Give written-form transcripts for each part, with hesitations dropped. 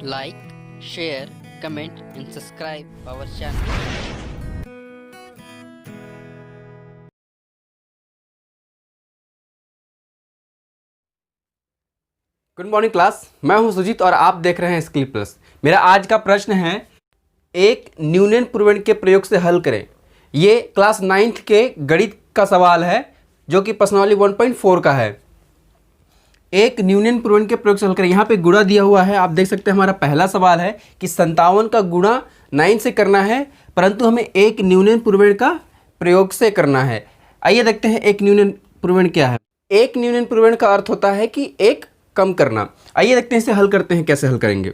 like, share, comment and subscribe our channel. Good morning class, मैं हूं सुजीत और आप देख रहे हैं स्किल प्लस। मेरा आज का प्रश्न है, एक न्यूनन पूर्वण के प्रयोग से हल करें। ये क्लास 9th के गणित का सवाल है जो कि प्रश्नावली 1.4 का है। एक न्यूनन पूर्वण के प्रयोग से हल करें। यहाँ पे गुणा दिया हुआ है, आप देख सकते हैं। हमारा पहला सवाल है कि 57 का गुणा 9 से करना है, परंतु हमें एक न्यूनन पूर्वण का प्रयोग से करना है। आइए देखते हैं एक न्यूनन पूर्वण क्या है। एक न्यूनन पूर्वण का अर्थ होता है कि एक कम करना। आइए देखते हैं इसे हल करते हैं, कैसे हल करेंगे।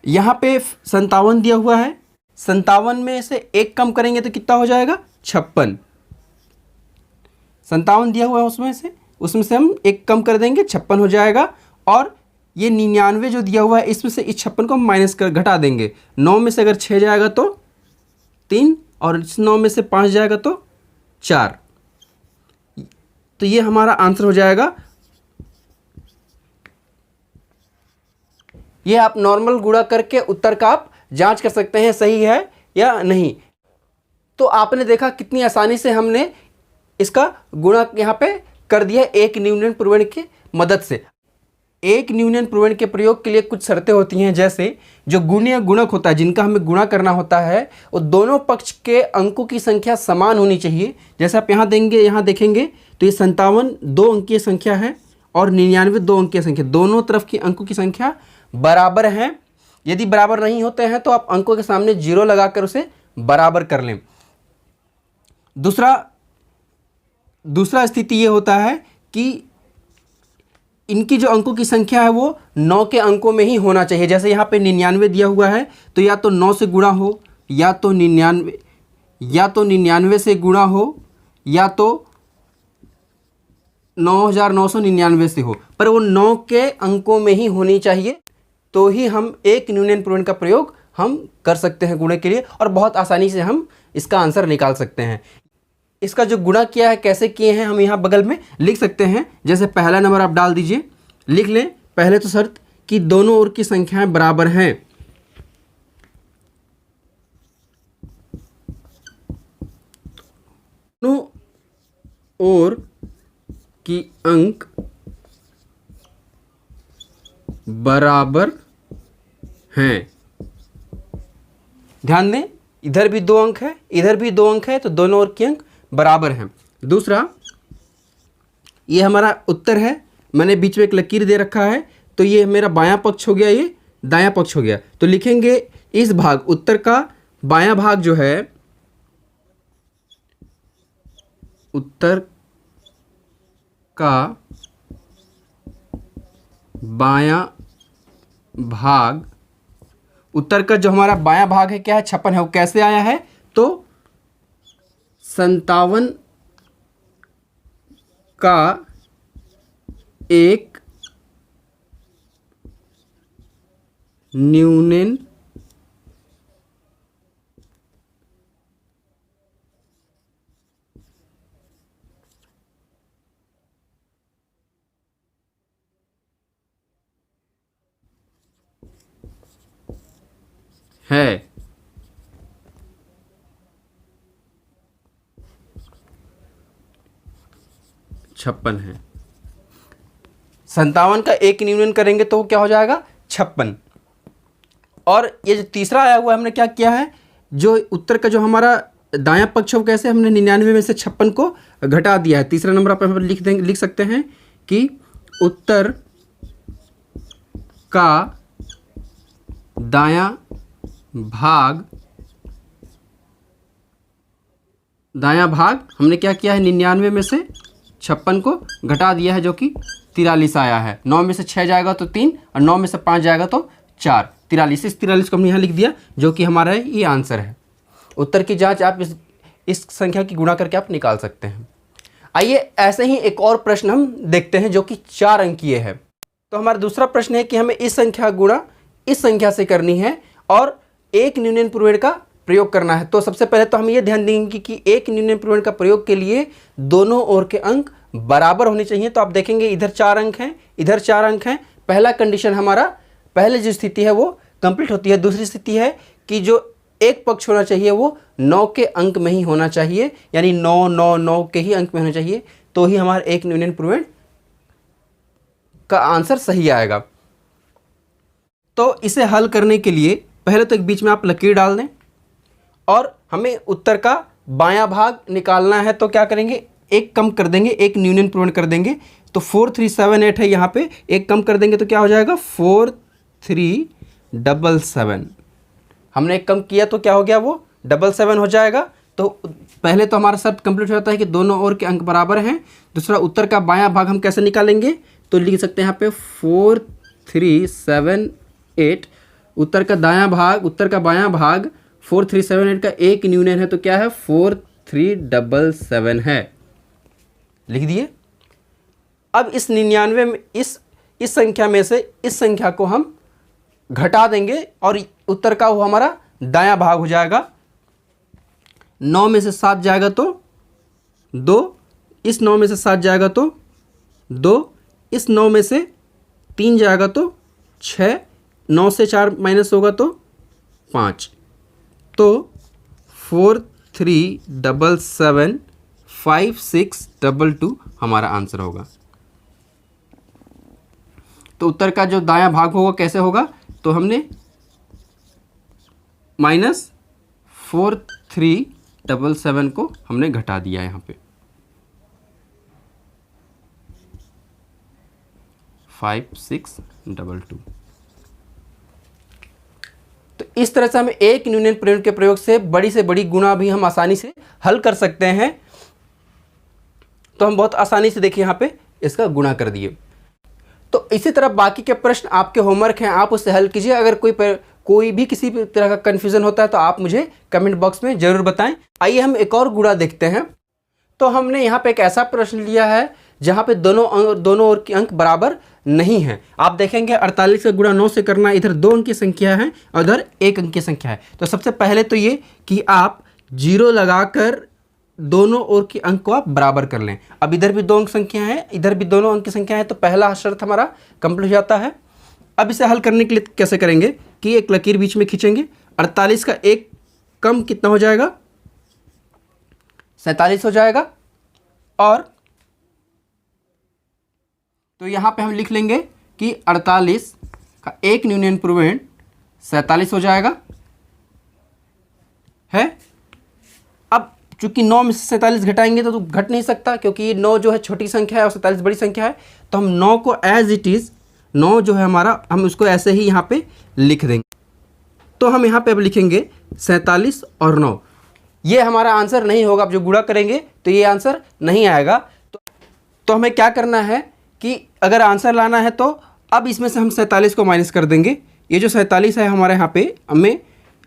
यहाँ पे 57 दिया हुआ है, 57 में से एक कम करेंगे तो कितना हो जाएगा, 56। 57 दिया हुआ है, उसमें से हम एक कम कर देंगे, 56 हो जाएगा। और ये 99 जो दिया हुआ है, इसमें से इस 56 को हम माइनस कर घटा देंगे। 9 में से अगर 6 जाएगा तो 3, और इस 9 में से 5 जाएगा तो 4। तो ये हमारा आंसर हो जाएगा। ये आप नॉर्मल गुणा करके उत्तर का आप जांच कर सकते हैं सही है या नहीं। तो आपने देखा कितनी आसानी से हमने इसका गुणा यहाँ पे कर दिया एक न्यूनन पूर्वण की मदद से। एक न्यूनन पूर्वण के प्रयोग के लिए कुछ शर्तें होती हैं, जैसे जो गुणीय गुणक होता है, जिनका हमें गुणा करना होता है, वो दोनों पक्ष के अंकों की संख्या समान होनी चाहिए। जैसे आप यहाँ देखेंगे तो ये 57 2 अंकीय संख्या है और 99 2 अंकीय संख्या, दोनों तरफ की अंकों की संख्या बराबर हैं। यदि बराबर नहीं होते हैं तो आप अंकों के सामने 0 लगाकर उसे बराबर कर लें। दूसरा स्थिति ये होता है कि इनकी जो अंकों की संख्या है वो 9 के अंकों में ही होना चाहिए। जैसे यहाँ पे 99 दिया हुआ है, तो या तो 9 से गुणा हो, या तो 99 से गुणा हो, या तो 9999 से हो, पर वो 9 के अंकों में ही होनी चाहिए। तो ही हम एक न्यूनन पूर्वण का प्रयोग हम कर सकते हैं गुणे के लिए, और बहुत आसानी से हम इसका आंसर निकाल सकते हैं। इसका जो गुणा किया है, कैसे किए हैं, हम यहाँ बगल में लिख सकते हैं। जैसे पहला नंबर आप डाल दीजिए, लिख लें। पहले तो शर्त कि दोनों ओर की संख्याएं बराबर हैं। दोनों ओर की अंक बराबर हैं। ध्यान दें, इधर भी 2 अंक है, इधर भी 2 अंक है, तो दोनों ओर के अंक बराबर हैं। दूसरा, ये हमारा उत्तर है, मैंने बीच में एक लकीर दे रखा है, तो ये मेरा बायां पक्ष हो गया, ये दायां पक्ष हो गया। तो लिखेंगे इस भाग, उत्तर का बायां भाग जो है, उत्तर का बायां भाग, उत्तर का जो हमारा बायां भाग है क्या है, 56 है। वो कैसे आया है, तो 57 का एक न्यूनन है। छप्पन है। 57 का एक न्यूनन करेंगे तो क्या हो जाएगा, 56। और ये जो तीसरा आया हुआ है, हमने क्या किया है, जो उत्तर का जो हमारा दायां पक्ष हो, कैसे हमने 99 में से 56 को घटा दिया है। तीसरा नंबर आप लिख सकते हैं कि उत्तर का दायां भाग हमने क्या किया है, 99 में से 56 को घटा दिया है, जो कि 43 आया है। 9 में से 6 जाएगा तो 3, और 9 में से 5 जाएगा तो 4, 43। इस 43 को हमने यहाँ लिख दिया, जो कि हमारा ये आंसर है। उत्तर की जांच आप इस संख्या की गुणा करके आप निकाल सकते हैं। आइए ऐसे ही एक और प्रश्न हम देखते हैं, जो कि 4 अंकीय है। तो हमारा दूसरा प्रश्न है कि हमें इस संख्या गुणा इस संख्या से करनी है और एक न्यूनन पूर्वण का प्रयोग करना है। तो सबसे पहले तो हम ये ध्यान देंगे कि एक न्यूनन पूर्वण का प्रयोग के लिए दोनों ओर के अंक बराबर होने चाहिए। तो आप देखेंगे इधर 4 अंक हैं, इधर 4 अंक हैं। पहला कंडीशन हमारा, पहले जो स्थिति है वो कंप्लीट होती है। दूसरी स्थिति है कि जो एक पक्ष होना चाहिए वो 9 के अंक में ही होना चाहिए, यानी 9 9 9 के ही अंक में होना चाहिए, तो ही हमारा एक न्यून इम्प्रूवमेंट का आंसर सही आएगा। तो इसे हल करने के लिए पहले तो एक बीच में आप लकीर डाल दें और हमें उत्तर का बायां भाग निकालना है। तो क्या करेंगे, एक कम कर देंगे, एक न्यून इम्प्रूवमेंट कर देंगे। तो 4378 है, यहाँ पे एक कम कर देंगे तो क्या हो जाएगा 4377। हमने एक कम किया तो क्या हो गया, वो 77 हो जाएगा। तो पहले तो हमारा शर्त कंप्लीट हो जाता है कि दोनों ओर के अंक बराबर हैं। दूसरा, उत्तर का बायां भाग हम कैसे निकालेंगे, तो लिख सकते हैं यहाँ पे 4378। उत्तर का बायां भाग 4378 का एक न्यूनन है, तो क्या है 4377 है, लिख दिए। अब इस 99 में इस संख्या में से इस संख्या को हम घटा देंगे और उत्तर का वो हमारा दायां भाग हो जाएगा। 9 में से 7 जाएगा तो 2, इस 9 में से 7 जाएगा तो 2, इस 9 में से 3 जाएगा तो 6, 9 से 4 माइनस होगा तो 5, तो 43775622 हमारा आंसर होगा। तो उत्तर का जो दायां भाग होगा कैसे होगा, तो हमने -4377 को हमने घटा दिया यहाँ पे 5622। तो इस तरह से हम एक न्यूनन प्रयोग के प्रयोग से बड़ी गुणा भी हम आसानी से हल कर सकते हैं। तो हम बहुत आसानी से देखिए यहाँ पे इसका गुणा कर दिए। तो इसी तरह बाकी के प्रश्न आपके होमवर्क हैं, आप उससे हल कीजिए। अगर कोई भी किसी भी तरह का कन्फ्यूज़न होता है तो आप मुझे कमेंट बॉक्स में ज़रूर बताएं। आइए हम एक और गुणा देखते हैं। तो हमने यहाँ पे एक ऐसा प्रश्न लिया है जहाँ पे दोनों ओर के अंक बराबर नहीं हैं। आप देखेंगे 48 का गुणा 9 से करना, इधर 2 अंक की संख्या है और उधर 1 अंक की संख्या है। तो सबसे पहले तो ये कि आप 0 लगाकर दोनों ओर के अंक को आप बराबर कर लें। अब इधर भी 2 अंक संख्या है, इधर भी दोनों अंक की संख्या है, तो पहला शर्त हमारा कंप्लीट हो जाता है। अब इसे हल करने के लिए कैसे करेंगे कि एक लकीर बीच में खींचेंगे। 48 का एक कम कितना हो जाएगा, 47 हो जाएगा। और तो यहाँ पे हम लिख लेंगे कि 48 का एक न्यून इम्प्रूवमेंट 47 हो जाएगा है। अब चूंकि 9 में से 47 घटाएंगे तो घट नहीं सकता, क्योंकि ये 9 जो है छोटी संख्या है और 47 बड़ी संख्या है। तो हम 9 को एज इट इज़, 9 जो है हमारा, हम उसको ऐसे ही यहाँ पे लिख देंगे। तो हम यहाँ पे अब लिखेंगे 47 और 9। ये हमारा आंसर नहीं होगा। अब जो गुणा करेंगे तो ये आंसर नहीं आएगा। तो हमें क्या करना है कि अगर आंसर लाना है तो अब इसमें से हम 47 को माइनस कर देंगे। ये जो 47 है हमारे यहाँ पे, हमें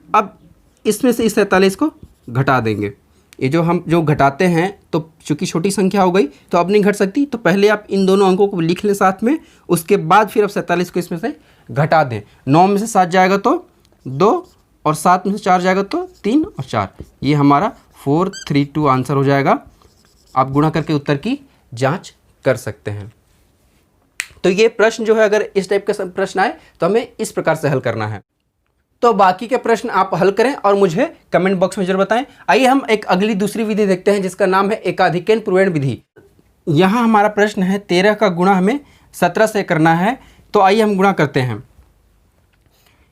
अब इसमें से इस 47 को घटा देंगे। ये जो घटाते हैं तो चूँकि छोटी संख्या हो गई तो अब नहीं घट सकती, तो पहले आप इन दोनों अंकों को लिख लें साथ में, उसके बाद फिर अब 47 को इसमें से घटा दें। 9 में से 7 जाएगा तो 2 और 7 में से 4 जाएगा तो 3 और 4, ये हमारा 432 आंसर हो जाएगा। आप गुणा करके उत्तर की जांच कर सकते हैं। तो ये प्रश्न जो है, अगर इस टाइप का प्रश्न आए तो हमें इस प्रकार से हल करना है। तो बाकी के प्रश्न आप हल करें और मुझे कमेंट बॉक्स में जरूर बताएं। आइए हम एक अगली दूसरी विधि देखते हैं जिसका नाम है एकाधिकन पूर्वण विधि। यहाँ हमारा प्रश्न है 13 का गुणा हमें 17 से करना है। तो आइए हम गुणा करते हैं।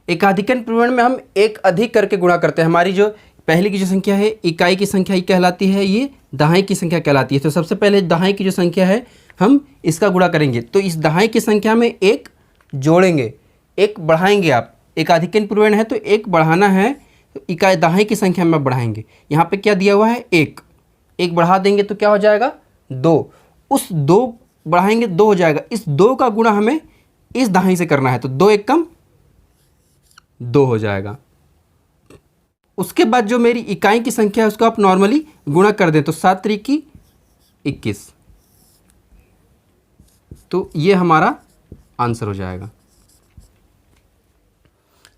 एकाधिकन पूर्वण में हम एक अधिक करके गुणा करते हैं। हमारी जो पहले की जो संख्या है इकाई की संख्या ही कहलाती है, ये दहाई की संख्या कहलाती है। तो सबसे पहले दहाई की जो संख्या है हम इसका गुणा करेंगे। तो इस दहाई की संख्या में एक जोड़ेंगे, एक बढ़ाएंगे। आप एकाधिकन पूर्वण है तो एक बढ़ाना है, तो इकाई दहाई की संख्या में बढ़ाएंगे। यहाँ पे क्या दिया हुआ है, एक बढ़ा देंगे तो क्या हो जाएगा 2, उस 2 बढ़ाएंगे 2 हो जाएगा। इस 2 का गुणा हमें इस दहाई से करना है, तो 2 एक कम 2 हो जाएगा। उसके बाद जो मेरी इकाई की संख्या है उसको आप नॉर्मली गुणा कर दें, तो 7 त्रिकी 21, तो ये हमारा आंसर हो जाएगा।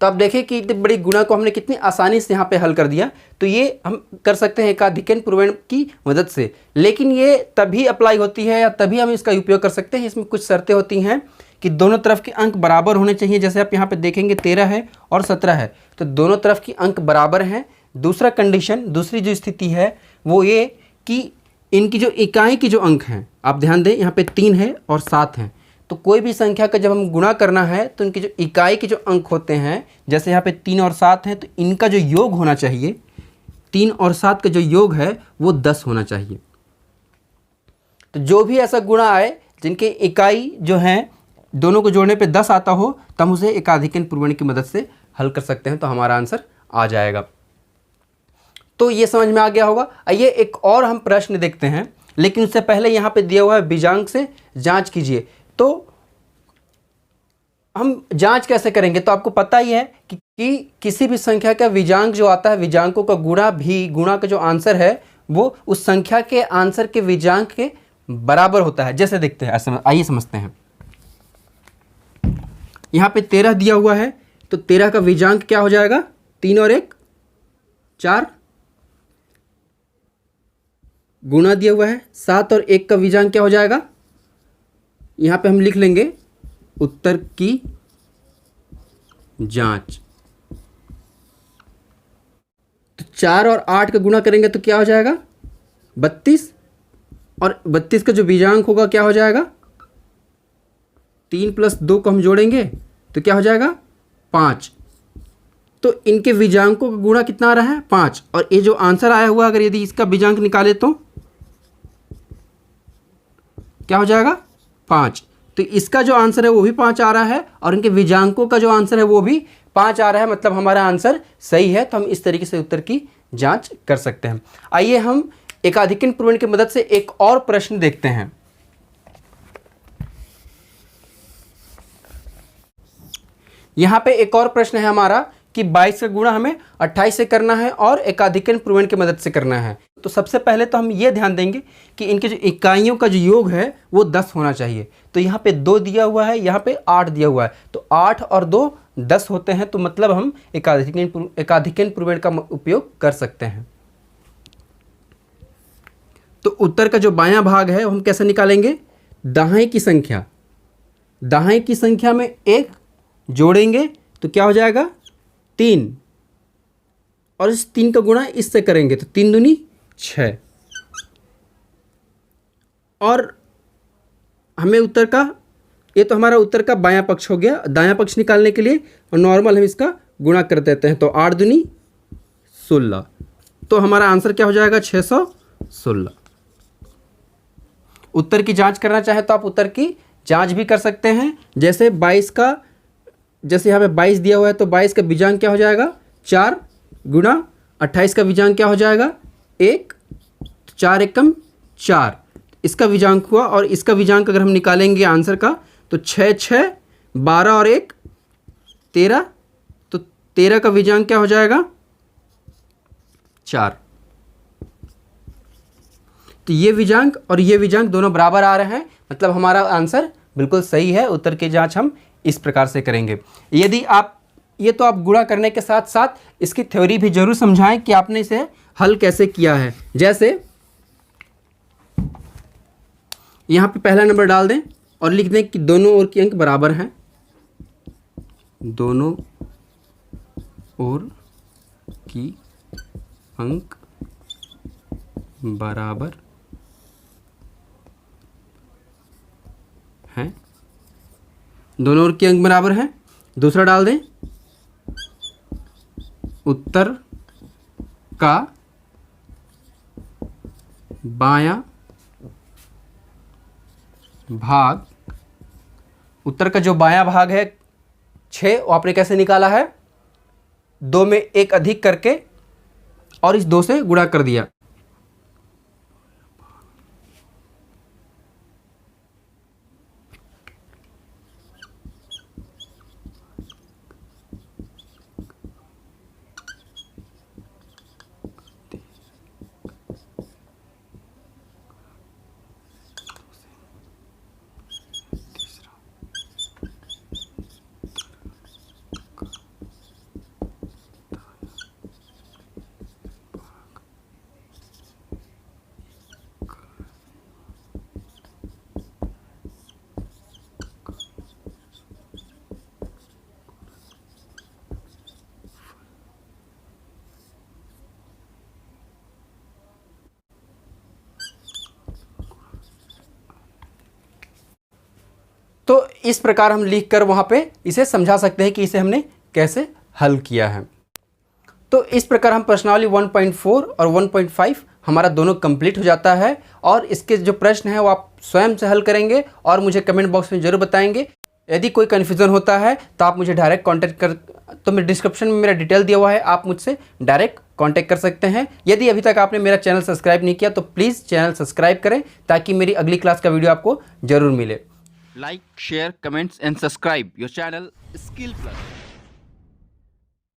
तो आप देखें कि इतनी बड़ी गुणा को हमने कितनी आसानी से यहाँ पे हल कर दिया। तो ये हम कर सकते हैं एकाधिकन पूर्वण की मदद से, लेकिन ये तभी अप्लाई होती है या तभी हम इसका उपयोग कर सकते हैं। इसमें कुछ शर्तें होती हैं कि दोनों तरफ के अंक बराबर होने चाहिए। जैसे आप यहाँ पे देखेंगे 13 है और 17 है, तो दोनों तरफ के अंक बराबर हैं। दूसरा कंडीशन, दूसरी जो स्थिति है वो ये कि इनकी जो इकाई की जो अंक हैं, आप ध्यान दें, यहाँ पे 3 है और 7 हैं। तो कोई भी संख्या का जब हम गुणा करना है तो इनकी जो इकाई के जो अंक होते हैं, जैसे यहाँ पे 3 और 7 हैं, तो इनका जो योग होना चाहिए, 3 और 7 का जो योग है वो 10 होना चाहिए। तो जो भी ऐसा गुणा आए जिनके इकाई जो हैं दोनों को जोड़ने पे 10 आता हो, तो हम उसे एकाधिकन पूर्वण की मदद से हल कर सकते हैं, तो हमारा आंसर आ जाएगा। तो ये समझ में आ गया होगा। आइए एक और हम प्रश्न देखते हैं, लेकिन उससे पहले यहाँ पे दिया हुआ है बीजांक से जांच कीजिए। तो हम जांच कैसे करेंगे? तो आपको पता ही है कि किसी भी संख्या का बीजांक जो आता है, बीजांकों का गुणा का जो आंसर है वो उस संख्या के आंसर के बीजांक के बराबर होता है। जैसे देखते हैं, आइए समझते हैं। यहाँ पे 13 दिया हुआ है, तो 13 का बीजांक क्या हो जाएगा? 3 और 1 4। गुणा दिया हुआ है 7 और 1 का बीजांक क्या हो जाएगा? यहाँ पे हम लिख लेंगे उत्तर की जांच। तो 4 और 8 का गुणा करेंगे तो क्या हो जाएगा? 32, और 32 का जो बीजांक होगा क्या हो जाएगा? 3 + 2 को हम जोड़ेंगे तो क्या हो जाएगा? 5। तो इनके बीजांकों का गुणा कितना आ रहा है? 5। और ये जो आंसर आया हुआ, अगर यदि इसका बीजांक निकाले तो क्या हो जाएगा? 5। तो इसका जो आंसर है वो भी 5 आ रहा है, और इनके बीजांकों का जो आंसर है वो भी 5 आ रहा है, मतलब हमारा आंसर सही है। तो हम इस तरीके से उत्तर की जांच कर सकते हैं। आइए हम एकाधिकन पूर्वण की मदद से एक और प्रश्न देखते हैं। यहाँ पे एक और प्रश्न है हमारा कि 22 का गुणा हमें 28 से करना है और एकाधिकन पूर्वण की मदद से करना है। तो सबसे पहले तो हम ये ध्यान देंगे कि इनके जो इकाइयों का जो योग है वो 10 होना चाहिए। तो यहाँ पे 2 दिया हुआ है, यहाँ पे 8 दिया हुआ है, तो 8 और 2 10 होते हैं। तो मतलब हम एकाधिकन पूर्वण का उपयोग कर सकते हैं। तो उत्तर का जो बायां भाग है हम कैसे निकालेंगे? दाएं की संख्या में 1 जोड़ेंगे तो क्या हो जाएगा? 3, और इस 3 का गुणा इससे करेंगे तो 3 दूनी 6। और हमें उत्तर का, ये तो हमारा उत्तर का बायां पक्ष हो गया। दायां पक्ष निकालने के लिए और नॉर्मल हम इसका गुणा कर देते हैं, तो 8 दूनी 16। तो हमारा आंसर क्या हो जाएगा? 616। उत्तर की जांच करना चाहे तो आप उत्तर की जांच भी कर सकते हैं। जैसे 22 का, जैसे यहाँ पे 22 दिया हुआ है, तो 22 का बीजांक क्या हो जाएगा? 4 गुणा 28 का बीजांक क्या हो जाएगा? 1। 4 एकम 4, इसका बीजांक हुआ। और इसका बीजांक अगर हम निकालेंगे आंसर का, तो 6 6 12 और 1 13। तो 13 का बीजांक क्या हो जाएगा? 4। तो ये बीजांक और ये बीजांक दोनों बराबर आ रहे हैं, मतलब हमारा आंसर बिल्कुल सही है। उत्तर की जांच हम इस प्रकार से करेंगे। यदि आप, ये तो आप गुणा करने के साथ साथ इसकी थ्योरी भी जरूर समझाएं कि आपने इसे हल कैसे किया है। जैसे यहाँ पे पहला नंबर डाल दें और लिख दें कि दोनों ओर के अंक बराबर हैं। दोनों ओर की अंक बराबर हैं। दोनों ओर के अंक बराबर हैं। दूसरा डाल दें, उत्तर का बायां भाग, उत्तर का जो बायां भाग है 6, वो आपने कैसे निकाला है? 2 में 1 अधिक करके और इस 2 से गुणा कर दिया। तो इस प्रकार हम लिख कर वहाँ पे इसे समझा सकते हैं कि इसे हमने कैसे हल किया है। तो इस प्रकार हम प्रश्नावली 1.4 और 1.5 हमारा दोनों कंप्लीट हो जाता है। और इसके जो प्रश्न हैं वो आप स्वयं से हल करेंगे और मुझे कमेंट बॉक्स में ज़रूर बताएंगे। यदि कोई कन्फ्यूज़न होता है तो आप मुझे डायरेक्ट कांटेक्ट कर, तो मेरे डिस्क्रिप्शन में मेरा डिटेल दिया हुआ है, आप मुझसे डायरेक्ट कांटेक्ट कर सकते हैं। यदि अभी तक आपने मेरा चैनल सब्सक्राइब नहीं किया तो प्लीज़ चैनल सब्सक्राइब करें ताकि मेरी अगली क्लास का वीडियो आपको ज़रूर मिले। Like, share, comments and subscribe your channel Skill Plus.